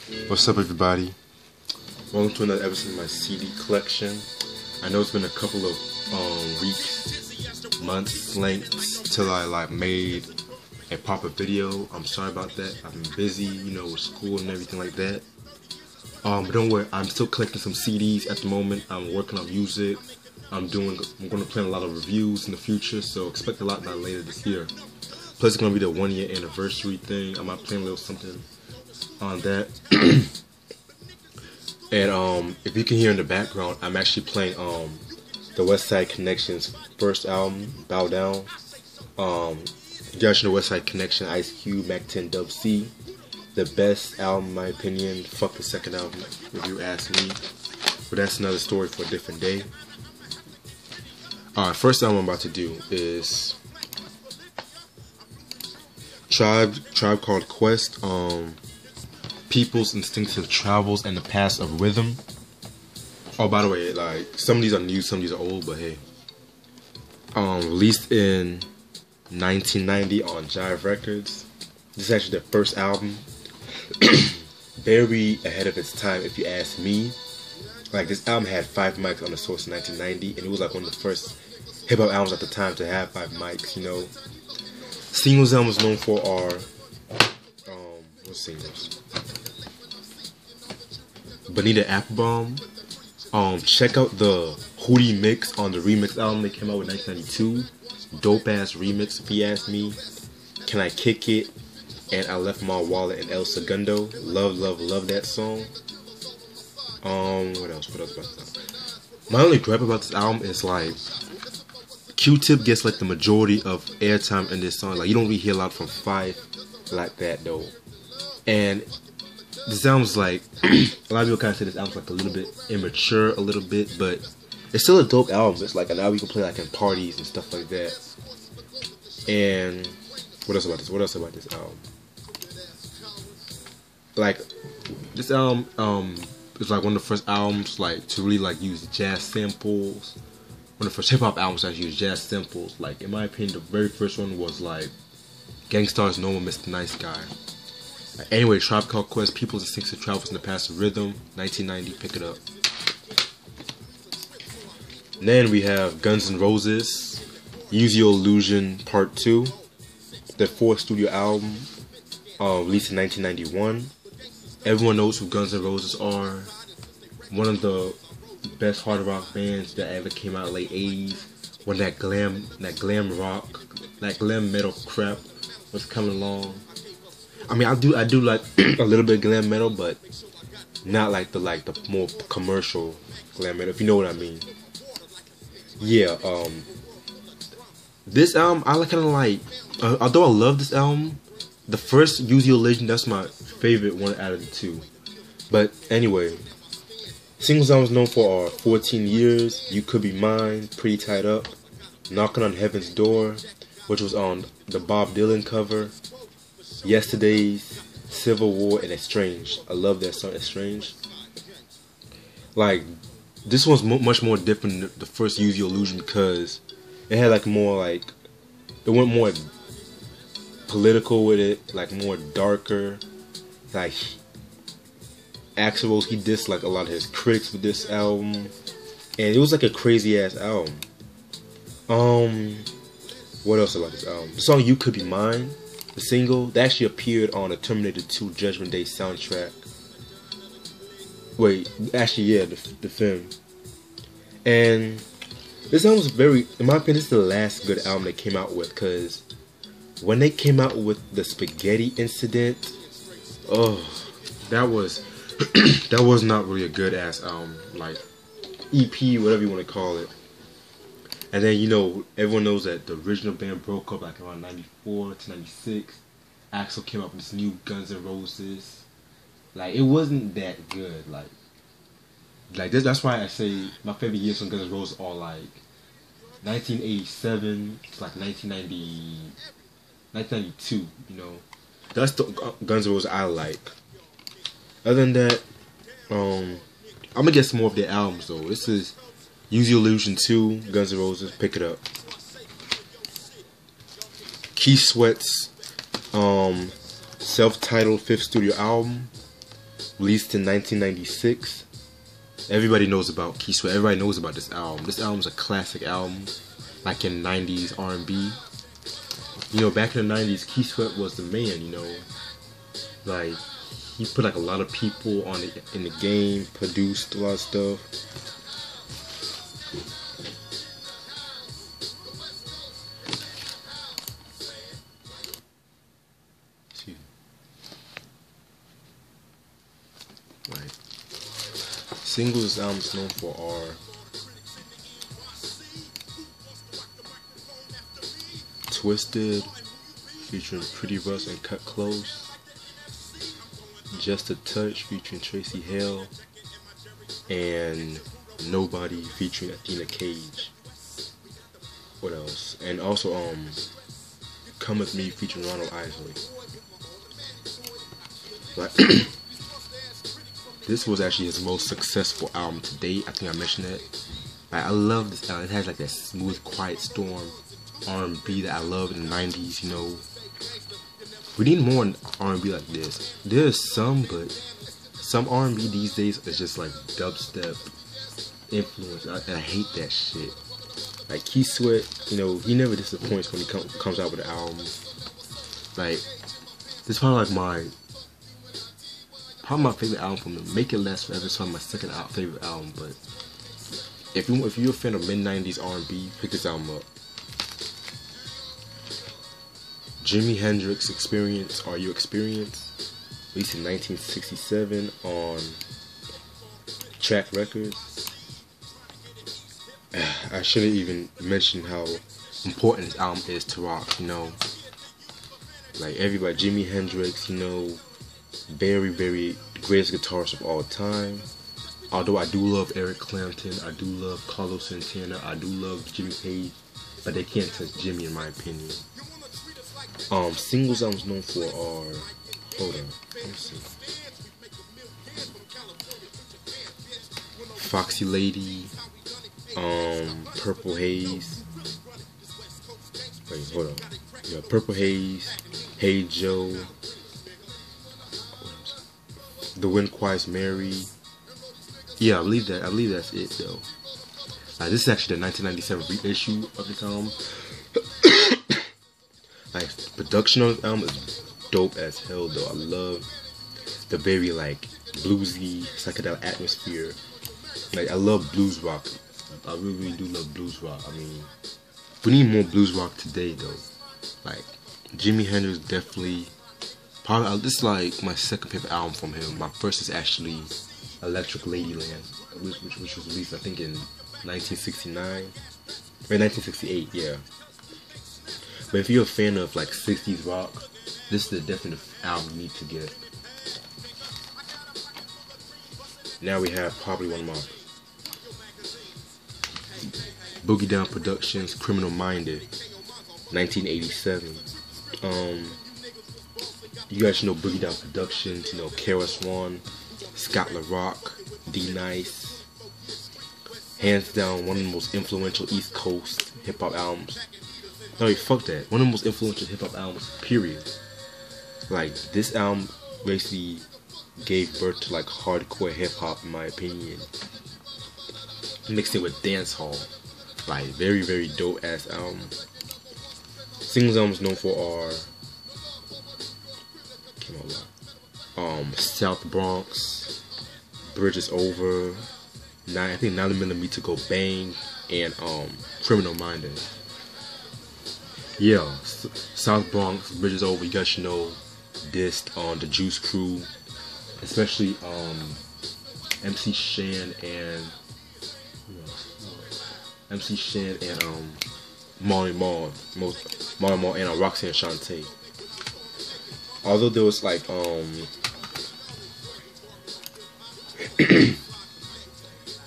What's up, everybody? Welcome to another episode of my CD collection. I know it's been a couple of weeks, months length till I made a pop-up video. I'm sorry about that. I've been busy, with school and everything like that. But don't worry, I'm still collecting some CDs at the moment. I'm working on music. I'm going to plan a lot of reviews in the future, so expect a lot of that later this year. Plus, it's going to be the 1-year anniversary thing. I might plan a little something on that. And if you can hear in the background, I'm actually playing the Westside Connection's first album, Bow Down. You guys know Westside Connection, Ice Cube, Mac 10, Dub C. The best album in my opinion. Fuck the second album if you ask me. But that's another story for a different day. Alright, first album I'm about to do is Tribe Called Quest. People's Instinctive Travels and the Past of Rhythm. Oh, by the way, some of these are new, some of these are old, but hey. Released in 1990 on Jive Records. This is actually their first album. Very ahead of its time, if you ask me. This album had 5 mics on the source in 1990, and it was one of the first hip-hop albums at the time to have 5 mics, Singles album was known for are, what singles? Bonita Applebum. Check out the Hootie mix on the remix album they came out with 1992. Dope ass remix, if you ask me. Can I Kick It? And I Left My Wallet and El Segundo. Love that song. What else about this album? My only gripe about this album is Q-Tip gets the majority of airtime in this song. You don't really hear a lot from Fife like that though. And this album's a lot of people kind of say this album's a little bit immature, a little bit, but it's still a dope album. It's an album you can play in parties and stuff like that. And what else about this? What else about this album? This album is one of the first albums to really use jazz samples. One of the first hip hop albums that use jazz samples. In my opinion, the very first one was Gangstar's No One Mr. Nice Guy. Anyway, Tribe Called Quest, People's Instinctive Travels in the Past of Rhythm, 1990, pick it up. And then we have Guns N' Roses, Use Your Illusion Part 2, their 4th studio album, released in 1991. Everyone knows who Guns N' Roses are. One of the best hard rock bands that ever came out in the late 80s. When that glam rock, that glam metal crap was coming along. I mean, I do like a little bit of glam metal, but not the more commercial glam metal, if you know what I mean. Yeah, this album I although I love this album, the first Use Your Illusion, that's my favorite one out of the two. But anyway, singles I was known for are 14 Years, You Could Be Mine, Pretty Tied Up, Knocking on Heaven's Door, which was on the Bob Dylan cover, Yesterday's, Civil War, and Estranged. I love that song, Estranged. This one's much more different than the first Use Your Illusion because it had more it went more political with it, more darker. Axl, he dissed a lot of his critics with this album, and it was a crazy ass album. What else about this album? The song You Could Be Mine, the single, that actually appeared on the Terminator 2 Judgment Day soundtrack. Wait, actually, yeah, the film. And this album was in my opinion, this is the last good album they came out with, because when they came out with the Spaghetti Incident, that was not really a good ass album, EP, whatever you want to call it. And then everyone knows that the original band broke up around 94 to 96. Axl came up with this new Guns N' Roses. It wasn't that good. That's why I say my favorite years from Guns N' Roses are 1987 to 1992. That's the Guns N' Roses I like. Other than that, I'm gonna get some more of their albums though. This is Use Your Illusion 2, Guns N' Roses, pick it up. Keith Sweat's self-titled 5th studio album, released in 1996. Everybody knows about Key Sweat. Everybody knows about this album. This album's a classic album, like in 90s R&B. You know, back in the 90s, Key Sweat was the man, you know. Like, he put like a lot of people on in the game, produced a lot of stuff. Like, singles this album is known for are Twisted, featuring Pretty Russ and Cut Close. Just a Touch, featuring Tracy Hale. And Nobody, featuring Athena Cage. What else? And also, Come With Me, featuring Ronald Isley. Like, this was actually his most successful album to date. I think I mentioned that. Like, I love this album. It has like that smooth, quiet storm R&B that I love in the 90s, you know. We need more R&B like this. There's some, but some R&B these days is just like dubstep influence. I hate that shit. Like Key Sweat, you know, he never disappoints when he comes out with an album. Like, this is probably like my favorite album from him. Make It Last Forever is probably my second favorite album. But if you're a fan of mid-90s R&B, pick this album up. Jimi Hendrix Experience, Are You Experienced? Released in 1967 on Track Records. I shouldn't even mention how important this album is to rock, you know. Like everybody, Jimi Hendrix, you know, very, very greatest guitarist of all time. Although I do love Eric Clapton, I do love Carlos Santana, I do love Jimmy Page, but they can't touch Jimmy in my opinion. Singles I was known for are, hold on, let me see. Foxy Lady, Purple Haze. Wait, hold on. Yeah, Purple Haze, Hey Joe, The Wind Cries Mary. Yeah, I believe that's it though. This is actually the 1997 reissue of the album. Like, production on this album is dope as hell though. I love the very like bluesy, psychedelic atmosphere. Like, I love blues rock. I really, really do love blues rock. I mean, we need more blues rock today though. Like, Jimi Hendrix definitely, probably, this is like my second favorite album from him. My first is actually Electric Ladyland, which was released I think in 1969, or 1968, yeah. But if you're a fan of like 60s rock, this is the definite album you need to get. Now we have probably one of my Boogie Down Productions, Criminal Minded, 1987. You guys know Boogie Down Productions, you know, KRS-One, Scott LaRock, D-Nice. Hands down, one of the most influential East Coast hip-hop albums. No, fuck that. One of the most influential hip-hop albums, period. Like, this album basically gave birth to like hardcore hip-hop in my opinion. Mixed it with dancehall. Like, very, very dope-ass album. Singles albums known for are South Bronx, Bridges Over, I think 9mm Go Bang, and Criminal Minded. Yeah, South Bronx, Bridges Over, you guys should know dissed on the Juice Crew, especially MC Shan and Marley Marl and Roxanne Shante. Although there was like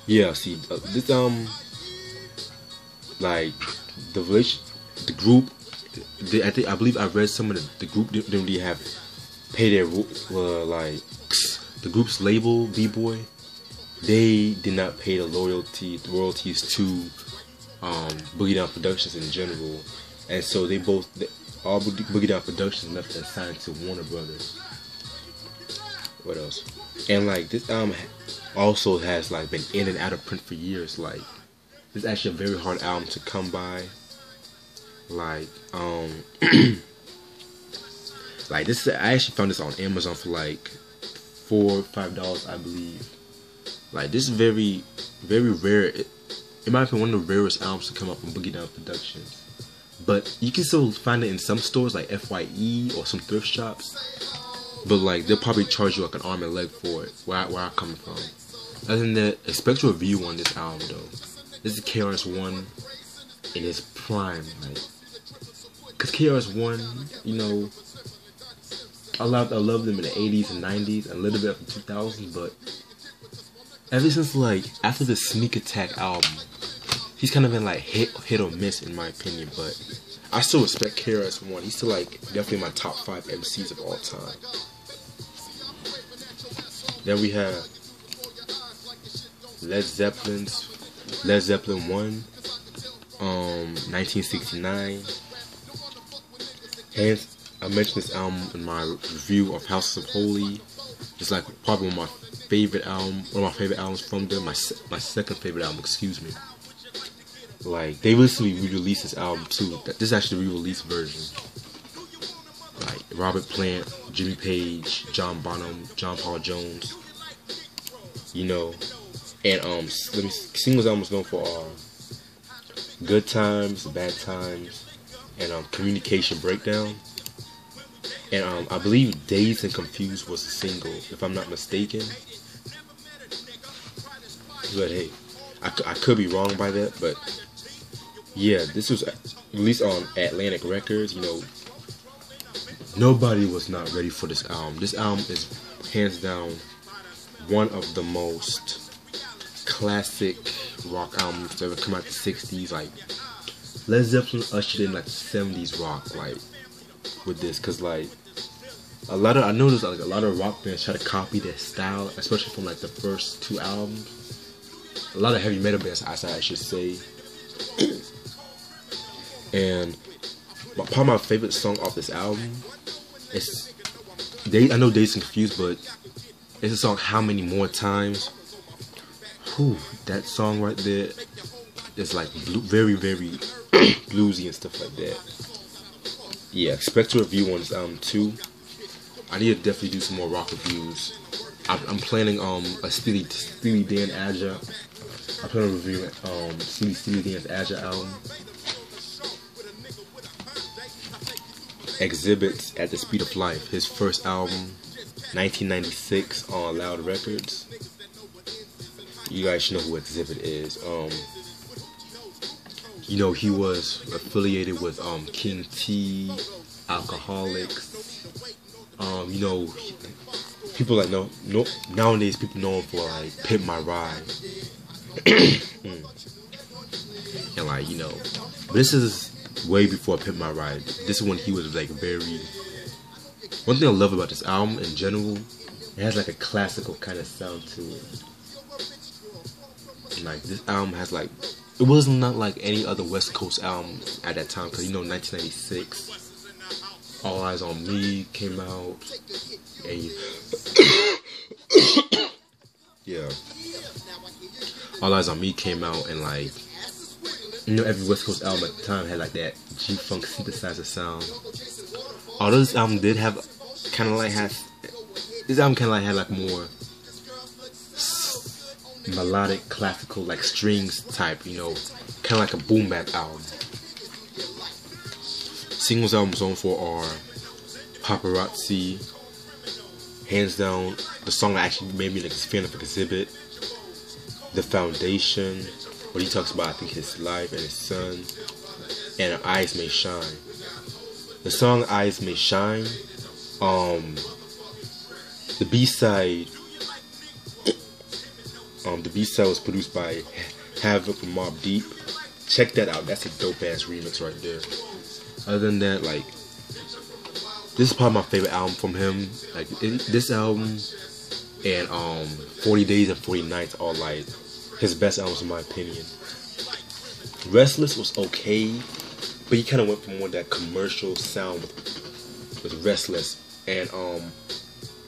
yeah, see this like the group, I believe I read some of the group didn't really have pay their like the group's label B-Boy. They did not pay the royalties to Boogie Down Productions in general, and so all Boogie Down Productions left and signed to Warner Brothers. What else? And like this album also has like been in and out of print for years. Like this is actually a very hard album to come by. Like like this, I actually found this on Amazon for like $4 or $5, I believe. Like this is very, very rare. It might be one of the rarest albums to come up from Boogie Down Productions. But you can still find it in some stores like FYE or some thrift shops. But like they'll probably charge you like an arm and leg for it. Where I'm coming from. Other than that, expect a review on this album though. This is KRS-One in his prime, like, cause KRS-One, you know, I loved them in the 80s and 90s, and a little bit of the 2000s, but ever since like after the Sneak Attack album, he's kind of been like hit or miss in my opinion. But I still respect KRS-One. He's still like definitely my top 5 MCs of all time. Then we have Led Zeppelin 1, 1969. Hence, I mentioned this album in my review of House of Holy. It's like probably one of my favorite albums from them. My second favorite album, excuse me. Like they recently re-released this album too. This is actually the re-released version. Like Robert Plant, Jimmy Page, John Bonham, John Paul Jones. You know, and singles album was known for Good Times, Bad Times, and Communication Breakdown. And I believe Dazed and Confused was a single, if I'm not mistaken. But hey, I could be wrong by that, but yeah, this was released on Atlantic Records. You know, nobody was not ready for this album. This album is hands down one of the most classic rock albums to ever come out in the 60s. Like Led Zeppelin ushered in like the 70s rock, like with this, cause like I noticed like a lot of rock bands try to copy their style, especially from like the first 2 albums. A lot of heavy metal bands, I should say. And part of my favorite song off this album is I know Dazed and Confused, but it's a song How Many More Times. Whew, that song right there is like very, very bluesy and stuff like that. Yeah, expect a review on this album too. I need to definitely do some more rock reviews. I'm planning a Steely Dan Azure. I plan on reviewing Steely Dan's Azure album. Xzibit at the Speed of Life, his first album, 1996 on Loud Records. You guys should know who Xzibit is. You know, he was affiliated with King T, Alcoholics. You know, people like nowadays people know him for like Pimp My Ride. And like, you know, but this is way before Pimp My Ride. This is when he was like very. One thing I love about this album in general, it has like a classical kind of sound to it. And like this album has like, it was not like any other West Coast album at that time, because you know 1996, All Eyes on Me came out, and yeah, All Eyes on Me came out, and like, you know, every West Coast album at the time had like that G-Funk synthesizer sound. Although this album did have kind of like had like more melodic, classical, like strings type, you know, kind of like a boom bap album. Singles albums on for are Paparazzi, hands down the song that actually made me like a fan of Xzibit, The Foundation, where he talks about I think his life and his son, and Eyes May Shine. The song Eyes May Shine, the B-side was produced by Havoc from Mobb Deep. Check that out. That's a dope ass remix right there. Other than that, like, this is probably my favorite album from him. Like this album and 40 Days and 40 Nights are like his best albums in my opinion. Restless was okay, but he kind of went for more that commercial sound with Restless, and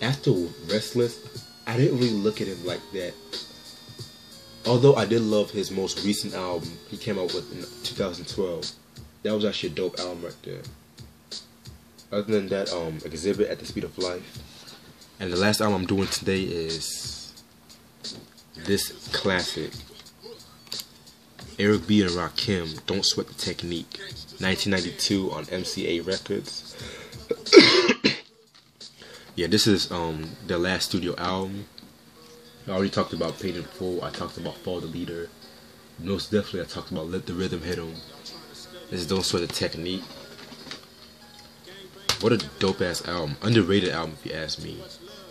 after Restless, I didn't really look at him like that. Although I did love his most recent album he came out with in 2012. That was actually a dope album right there. Other than that, Xzibit at the Speed of Life. And the last album I'm doing today is this classic. Eric B and Rakim, Don't Sweat the Technique. 1992 on MCA Records. Yeah, this is their last studio album. I already talked about Paid in Full. I talked about Follow the Leader. Most definitely I talked about Let the Rhythm Hit 'Em. This is Don't Sweat the Technique. What a dope ass album. Underrated album if you ask me.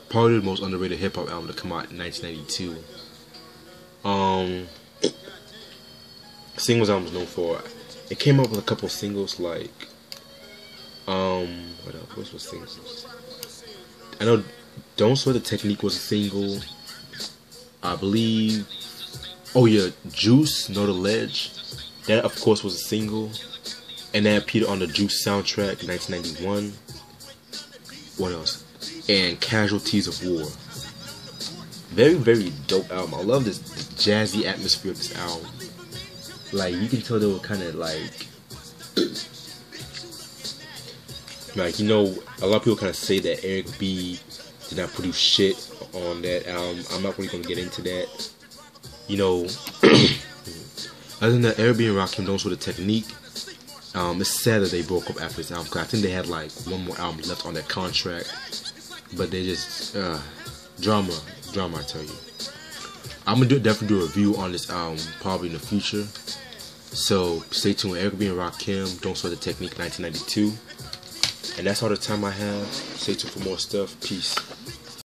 Probably the most underrated hip hop album to come out in 1992. Singles album is known for. It came out with a couple singles like what else? What was singles? I know Don't Sweat the Technique was a single. I believe, oh yeah, Juice, Know the Ledge. That of course was a single. And that appeared on the Juice soundtrack in 1991. What else? And Casualties of War. Very, very dope album. I love this jazzy atmosphere of this album. Like, you can tell they were kind of like, you know, a lot of people kind of say that Eric B did not produce shit on that album. I'm not really going to get into that. You know, other than that, Eric B and Rakim Don't Sweat the Technique. It's sad that they broke up after this album, because I think they had like one more album left on that contract. But they just, drama, I tell you. I'm going to definitely do a review on this album probably in the future. So stay tuned. Eric B and Rakim, Don't Sweat the Technique, 1992. And that's all the time I have. Stay tuned for more stuff. Peace.